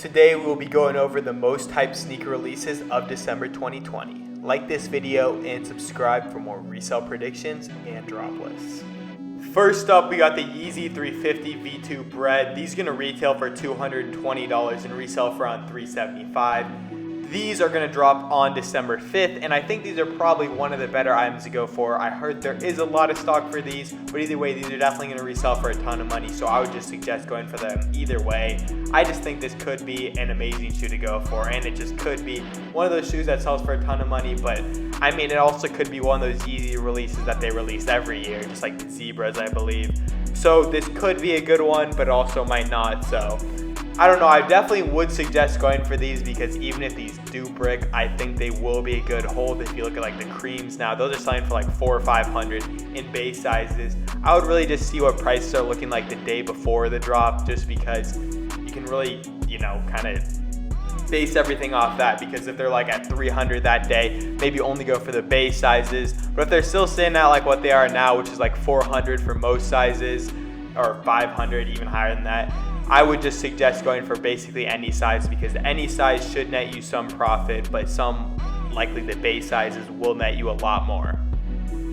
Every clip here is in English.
Today we will be going over the most hyped sneaker releases of December 2020. Like this video and subscribe for more resale predictions and drop lists. First up, we got the Yeezy 350 V2 Bred. These are going to retail for $220 and resell for around $375. These are going to drop on December 5th, and I think these are probably one of the better items to go for. I heard there is a lot of stock for these, but either way, these are definitely going to resell for a ton of money, so I would just suggest going for them either way. I just think this could be an amazing shoe to go for, and it just could be one of those shoes that sells for a ton of money, but I mean, it also could be one of those Yeezy releases that they release every year, just like the Zebras, I believe. So this could be a good one, but also might not, so I don't know. I definitely would suggest going for these because even if these do brick, I think they will be a good hold. If you look at like the creams now, those are selling for like $400 or $500 in base sizes. I would really just see what prices are looking like the day before the drop, just because you can really, kind of base everything off that, because if they're like at $300 that day, maybe only go for the base sizes. But if they're still sitting at like what they are now, which is like $400 for most sizes, or $500, even higher than that, I would just suggest going for basically any size, because any size should net you some profit, but some, likely the base sizes, will net you a lot more.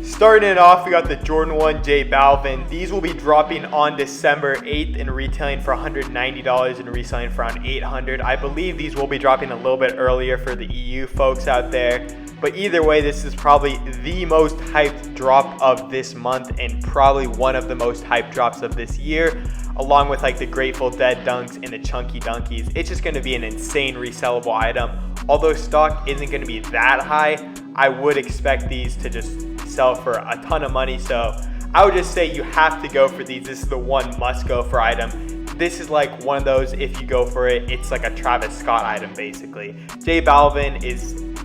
Starting it off, we got the Jordan 1 J Balvin. These will be dropping on December 8th and retailing for $190 and reselling for around $800. I believe these will be dropping a little bit earlier for the EU folks out there. But either way, this is probably the most hyped drop of this month and probably one of the most hyped drops of this year, along with like the Grateful Dead dunks and the Chunky Dunkies. It's just going to be an insane resellable item. Although stock isn't going to be that high, I would expect these to just sell for a ton of money. So I would just say you have to go for these. This is the one must go for item. This is like one of those, if you go for it, it's like a Travis Scott item basically. J Balvin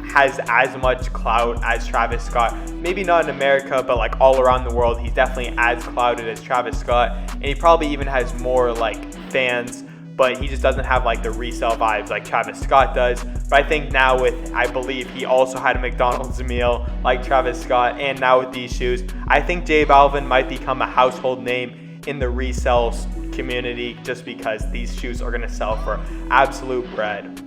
has as much clout as Travis Scott. Maybe not in America, but like all around the world, he's definitely as clouded as Travis Scott. And he probably even has more like fans, but he just doesn't have like the resale vibes like Travis Scott does. But I think now with, I believe he also had a McDonald's meal like Travis Scott, and now with these shoes, I think J Balvin might become a household name in the resale community, just because these shoes are gonna sell for absolute bread.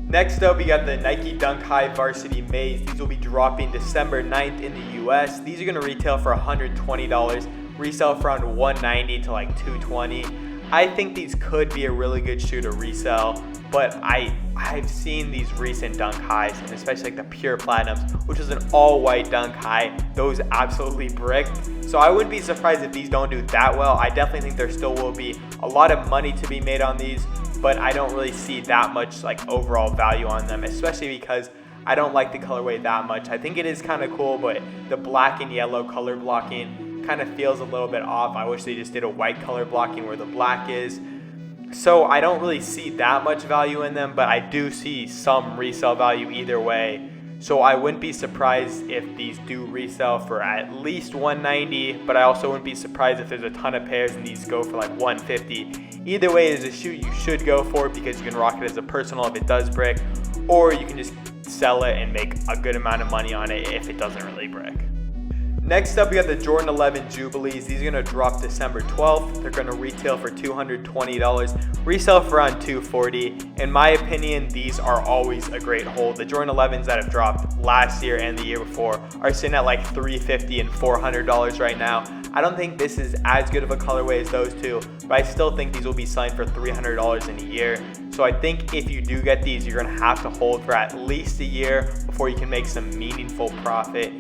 Next up, we got the Nike Dunk High Varsity Maize. These will be dropping December 9th in the US. These are going to retail for $120, resell for around $190 to like $220. I think these could be a really good shoe to resell, but I've seen these recent Dunk Highs, and especially like the Pure Platinums, which is an all-white Dunk High. Those absolutely bricked. So I wouldn't be surprised if these don't do that well. I definitely think there still will be a lot of money to be made on these, but I don't really see that much like overall value on them, especially because I don't like the colorway that much. I think it is kind of cool, but the black and yellow color blocking kind of feels a little bit off. I wish they just did a white color blocking where the black is. So I don't really see that much value in them, but I do see some resale value either way. So I wouldn't be surprised if these do resell for at least $190, but I also wouldn't be surprised if there's a ton of pairs and these go for like $150. Either way, it's a shoe you should go for because you can rock it as a personal if it does brick, or you can just sell it and make a good amount of money on it if it doesn't really brick. Next up, we got the Jordan 11 Jubilees. These are going to drop December 12th. They're going to retail for $220, resell for around $240. In my opinion, these are always a great hold. The Jordan 11s that have dropped last year and the year before are sitting at like $350 and $400 right now. I don't think this is as good of a colorway as those two, but I still think these will be selling for $300 in a year. So I think if you do get these, you're going to have to hold for at least a year before you can make some meaningful profit.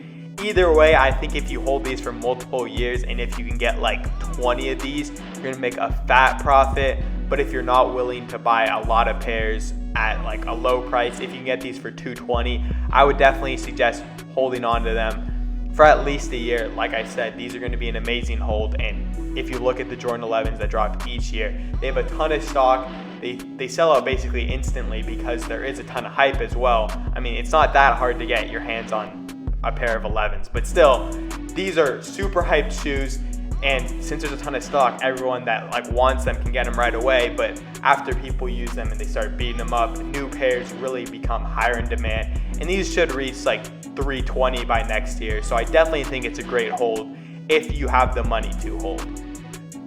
Either way, I think if you hold these for multiple years and if you can get like 20 of these, you're going to make a fat profit. But if you're not willing to buy a lot of pairs at like a low price, if you can get these for $220, I would definitely suggest holding on to them for at least a year. Like I said, these are going to be an amazing hold. And if you look at the Jordan 11s that drop each year, they have a ton of stock. They sell out basically instantly because there is a ton of hype as well. I mean, it's not that hard to get your hands on a pair of 11s, but still, these are super hyped shoes, and since there's a ton of stock, everyone that like wants them can get them right away. But after people use them and they start beating them up, new pairs really become higher in demand, and these should reach like $320 by next year. So I definitely think it's a great hold if you have the money to hold.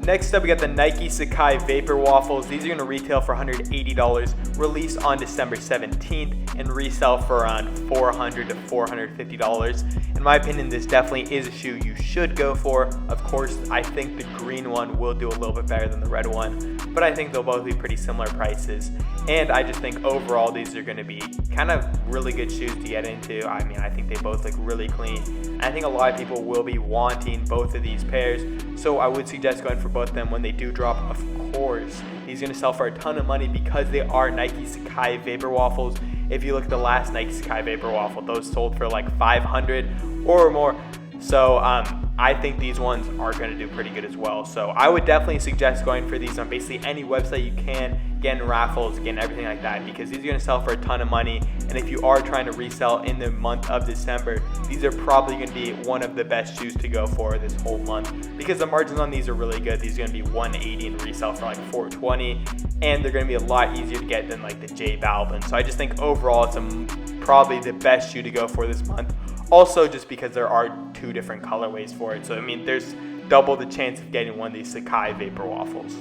Next up, we got the Nike Sacai Vaporwaffles. These are going to retail for $180, release on December 17th, and resell for around $400 to $450. In my opinion, this definitely is a shoe you should go for. Of course, I think the green one will do a little bit better than the red one, but I think they'll both be pretty similar prices. And I just think overall, these are going to be kind of really good shoes to get into. I mean, I think they both look really clean. I think a lot of people will be wanting both of these pairs, so I would suggest going for both of them when they do drop. Of course, these are going to sell for a ton of money because they are Nike Sacai Vaporwaffles. If you look at the last Nike Sacai Vaporwaffle, those sold for like $500 or more. So I think these ones are going to do pretty good as well. So I would definitely suggest going for these on basically any website you can, getting raffles, getting everything like that, because these are going to sell for a ton of money. And if you are trying to resell in the month of December, these are probably going to be one of the best shoes to go for this whole month, because the margins on these are really good. These are going to be $180 and resell for like $420, and they're going to be a lot easier to get than like the J Balvin. So I just think overall it's probably the best shoe to go for this month. Also, just because there are two different colorways for it. So, I mean, there's double the chance of getting one of these Sacai Vaporwaffles.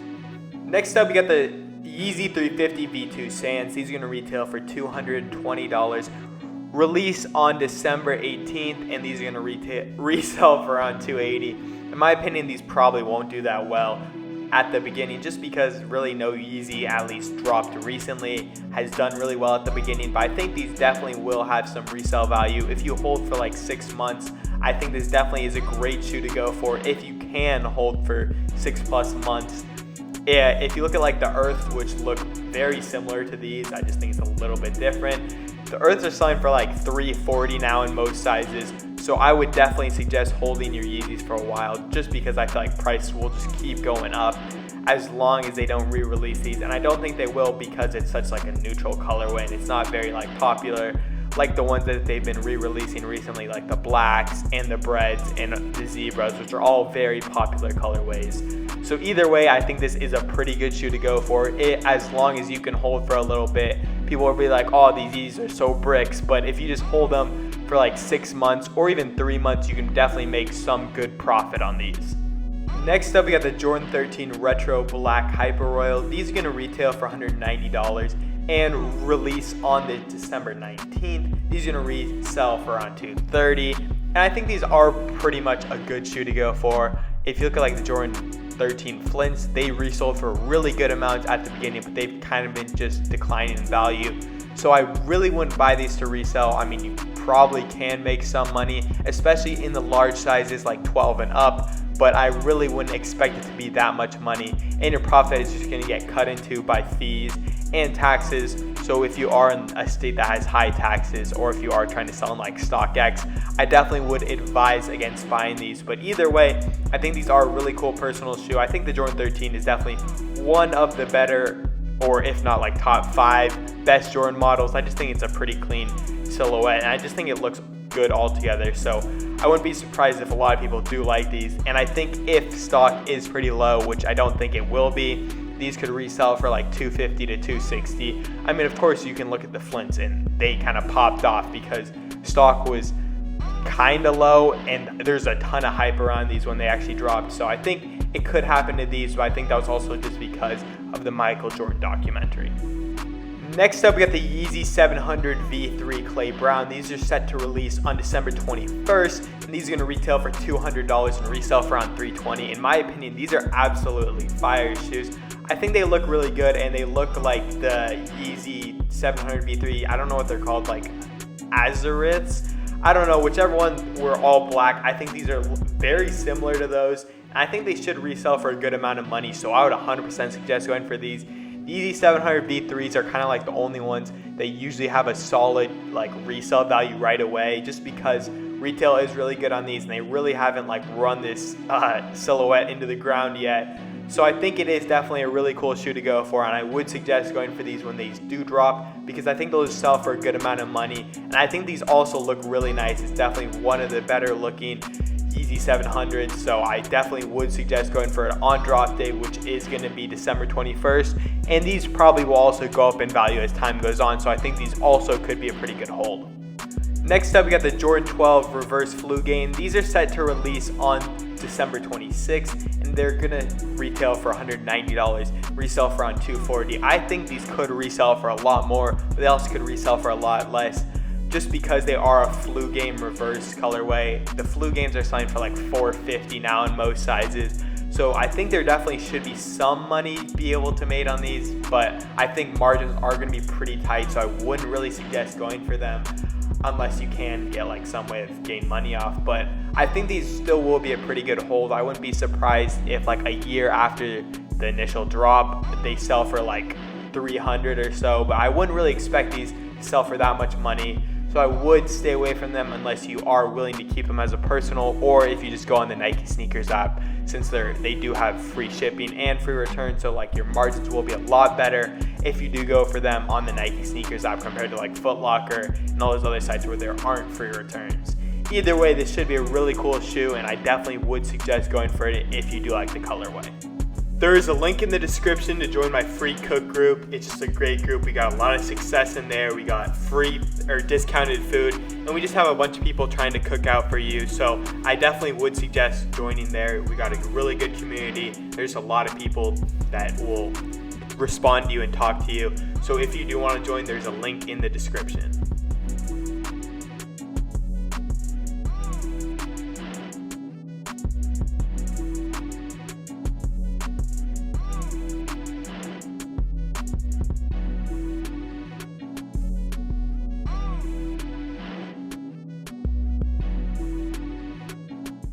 Next up, we got the Yeezy 350 V2 Sands. These are going to retail for $220. Release on December 18th, and these are going to resell for around $280. In my opinion, these probably won't do that well at the beginning, just because really no Yeezy, at least dropped recently, has done really well at the beginning. But I think these definitely will have some resale value if you hold for like 6 months. I think this definitely is a great shoe to go for if you can hold for 6+ months. Yeah, if you look at like the Earth, which look very similar to these, I just think it's a little bit different. The Earths are selling for like $340 now in most sizes. So I would definitely suggest holding your Yeezys for a while, just because I feel like price will just keep going up as long as they don't re-release these. And I don't think they will, because it's such like a neutral colorway and it's not very like popular like the ones that they've been re-releasing recently, like the blacks and the Breds and the zebras, which are all very popular colorways. So either way, I think this is a pretty good shoe to go for it, as long as you can hold for a little bit. People will be like, oh, these Yeezys are so bricks, but if you just hold them for like 6 months or even 3 months, you can definitely make some good profit on these. Next up, we got the Jordan 13 Retro Black Hyper Royal. These are going to retail for $190 and release on the December 19th. These are going to resell for around $230. And I think these are pretty much a good shoe to go for. If you look at like the Jordan 13 Flints, they resold for really good amounts at the beginning, but they've kind of been just declining in value. So I really wouldn't buy these to resell. I mean, you probably can make some money, especially in the large sizes like 12 and up, but I really wouldn't expect it to be that much money, and your profit is just going to get cut into by fees and taxes. So if you are in a state that has high taxes, or if you are trying to sell in like StockX, I definitely would advise against buying these. But either way, I think these are a really cool personal shoe. I think the Jordan 13 is definitely one of the better, or if not like top 5 best Jordan models. I just think it's a pretty clean silhouette, and I just think it looks good altogether. So I wouldn't be surprised if a lot of people do like these. And I think if stock is pretty low, which I don't think it will be, these could resell for like $250 to $260. I mean, of course, you can look at the Flints and they kind of popped off because stock was kind of low, and there's a ton of hype around these when they actually dropped. So I think it could happen to these, but I think that was also just because of the Michael Jordan documentary. Next up, we got the Yeezy 700 V3 Clay Brown. These are set to release on December 21st, and these are going to retail for $200 and resell for around $320. In my opinion, these are absolutely fire shoes. I think they look really good, and they look like the Yeezy 700 V3. I don't know what they're called, like Azuriths. I don't know, whichever one were all black. I think these are very similar to those, and I think they should resell for a good amount of money. So I would 100% suggest going for these. The Yeezy 700 V3s are kind of like the only ones that usually have a solid like resale value right away, just because retail is really good on these, and they really haven't like run this silhouette into the ground yet. So I think it is definitely a really cool shoe to go for, and I would suggest going for these when these do drop, because I think they'll sell for a good amount of money. And I think these also look really nice. It's definitely one of the better looking Yeezy 700s, so I definitely would suggest going for it on drop day, which is going to be December 21st. And these probably will also go up in value as time goes on, so I think these also could be a pretty good hold. Next up, we got the Jordan 12 Reverse Flu Game. These are set to release on December 26th, and they're gonna retail for $190, resell for around $240. I think these could resell for a lot more, but they also could resell for a lot less, just because they are a Flu Game reverse colorway. The Flu Games are selling for like $450 now in most sizes. So I think there definitely should be some money be able to made on these, but I think margins are gonna be pretty tight, so I wouldn't really suggest going for them unless you can get like some way of gain money off. But I think these still will be a pretty good hold. I wouldn't be surprised if like a year after the initial drop, they sell for like $300 or so, but I wouldn't really expect these to sell for that much money. So I would stay away from them unless you are willing to keep them as a personal, or if you just go on the Nike Sneakers app, since they do have free shipping and free return. So like your margins will be a lot better if you do go for them on the Nike Sneakers app compared to like Foot Locker and all those other sites where there aren't free returns. Either way, this should be a really cool shoe, and I definitely would suggest going for it if you do like the colorway. There is a link in the description to join my free cook group. It's just a great group. We got a lot of success in there. We got free or discounted food, and we just have a bunch of people trying to cook out for you. So I definitely would suggest joining there. We got a really good community. There's a lot of people that will respond to you and talk to you. So if you do want to join, there's a link in the description.